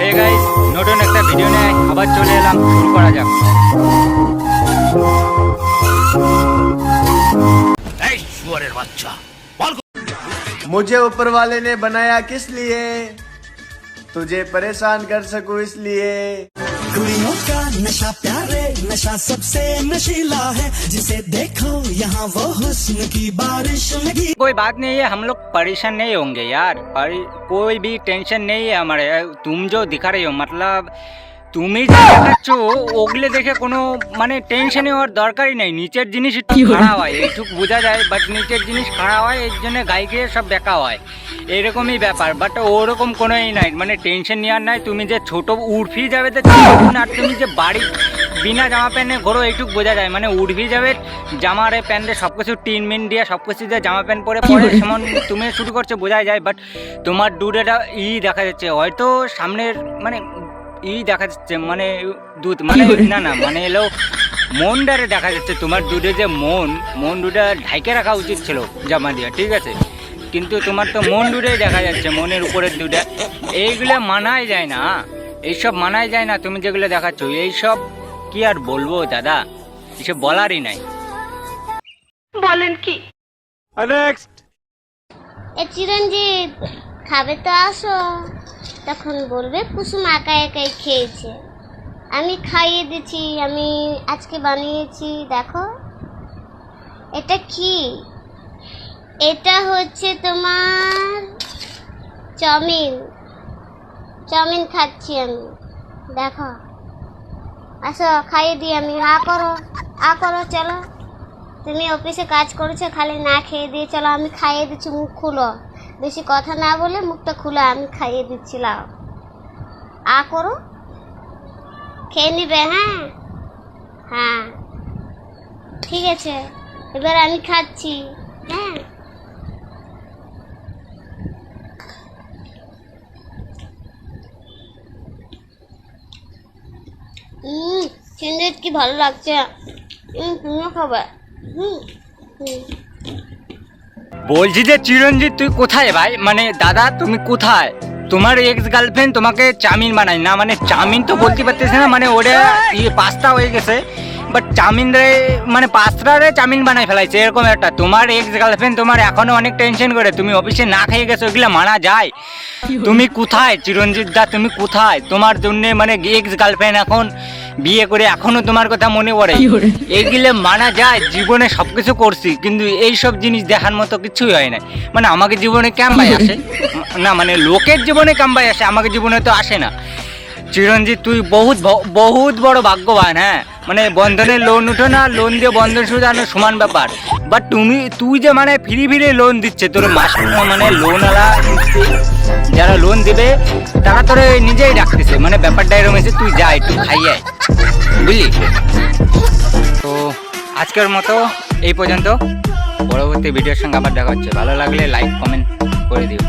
Hey guys, নতুন একটা video নিয়ে আবার চলে এলাম। শুরু করা যাক। এই শুয়োরের বাচ্চা, मुझे ऊपर वाले ने बनाया किस लिए? तुझे परेशान कर सकूं इसलिए। कुड़ियों का नशा प्यारे, नशा सबसे नशीला है, जिसे देखो यहाँ वो हुस्न की बारिश लगी। कोई बात नहीं है, हम लोग परेशान नहीं होंगे यार। कोई भी टेंशन नहीं है हमारे। तुम जो दिखा रही हो, मतलब তুমি যে দেখাচ্ছ ওগুলো দেখে কোনো মানে টেনশনে হওয়ার দরকারই নেই। নিচের জিনিস একটু খারাপ হয়, এইটুক বোঝা যায়। বাট নিচের জিনিস খারাপ হয়, এর জন্য গাইকে সব বেকা হয়, এরকমই ব্যাপার। বাট ওরকম কোনোই নাই, মানে টেনশন নেওয়ার নাই। তুমি যে ছোট উড়ফি যাবে তো আর তুমি যে বাড়ি বিনা জামা প্যান্টে ঘোরো এইটুক বোঝা যায়। মানে উড়ফি যাবে জামারে প্যান্টে সব কিছু টিন মিন দিয়ে সব কিছু দিয়ে জামা প্যান্ট পরে যেমন তুমি শুরু করছো বোঝা যায়। বাট তোমার দূরেটা দেখা যাচ্ছে, হয়তো সামনের মানে দেখা যাচ্ছে, মানে দুধ মানে না মানে এলো মনটারে দেখা যাচ্ছে। তোমার দুধে যে মন দুটা ঢাইকে রাখা উচিত ছিল জামা দিয়ে, ঠিক আছে? কিন্তু তোমার তো মন দুটাই দেখা যাচ্ছে, মনের উপরের দুটা। এইগুলো মানাই যায় না, এইসব মানাই যায় না। তুমি যেগুলো দেখাচ্ছ এইসব কি আর বলবো দাদা, এসব বলারই নাই। বলেন কি? চিরঞ্জিত খাবে তো আসো। তখন বলবে কুসুম একা একাই খেয়েছে, আমি খাইয়ে দিচ্ছি, আমি আজকে বানিয়েছি। দেখো এটা কি? এটা হচ্ছে তোমার চাউমিন খাচ্ছি আমি। দেখো আসো খাইয়ে দিই আমি। আ করো চলো। তুমি অফিসে কাজ করেছো, খালি না খেয়ে দিয়ে চলো, আমি খাইয়ে দিচ্ছি। মুখ খুলো, বেশি কথা না বলে মুখটা খুলে আমি খাইয়ে দিচ্ছিলাম। আ করো, খেয়ে নিবে। হ্যাঁ ঠিক আছে, এবার আমি খাচ্ছি। হ্যাঁ চিংড়ি কি ভালো লাগছে। তুমিও খাবে। বলছি যে চিরঞ্জিত তুই কোথায় ভাই? মানে দাদা তুমি কোথায়? তোমার এক্স গার্লফ্রেন্ড তোমাকে চাউমিন বানাই না, মানে চাউমিন তো বলতে পারতেছে না, মানে ওটা পাস্তা হয়ে গেছে। বাট চাউমিন রে মানে পাস্তা রে চাউমিন বানাই ফেলাইছে, এরকম একটা। তোমার এক্স গার্লফ্রেন্ড তোমার এখনো অনেক টেনশন করে, তুমি অফিসে না খেয়ে গেছো, এগুলো মানা যায়? তুমি কোথায় চিরঞ্জিত দা, তুমি কোথায়? তোমার জন্য মানে এক্স গার্লফ্রেন্ড এখন বিয়ে করে এখনো তোমার কথা মনে পড়ে, এইগুলো মানা যায়? জীবনে সবকিছু করছি, কিন্তু এইসব জিনিস দেখার মতো কিছুই হয় না। মানে আমাকে জীবনে ক্যাম্বাই আসে না, মানে লোকের জীবনে ক্যাম্বাই আসে, আমাকে জীবনে তো আসে না। চিরঞ্জিত তুই বহুত বড় ভাগ্যবান। হ্যাঁ মানে বন্ধনের লোন উঠো না, লোন দিয়ে বন্ধন সুদ আনো সমান ব্যাপার। বাট তুই যে মানে ফিরে লোন দিচ্ছে, তোর মাস মানে লোনওয়ালা যারা লোন দিবে তারা তোর নিজেই ডাকতেছে। মানে ব্যাপারটা এরকম হয়েছে, তুই যা একটু খাইয়ে বুঝলি। তো আজকের মতো এই পর্যন্ত। পরবর্তী ভিডিওর সঙ্গে আবার দেখা হচ্ছে। ভালো লাগলে লাইক কমেন্ট করে দিও।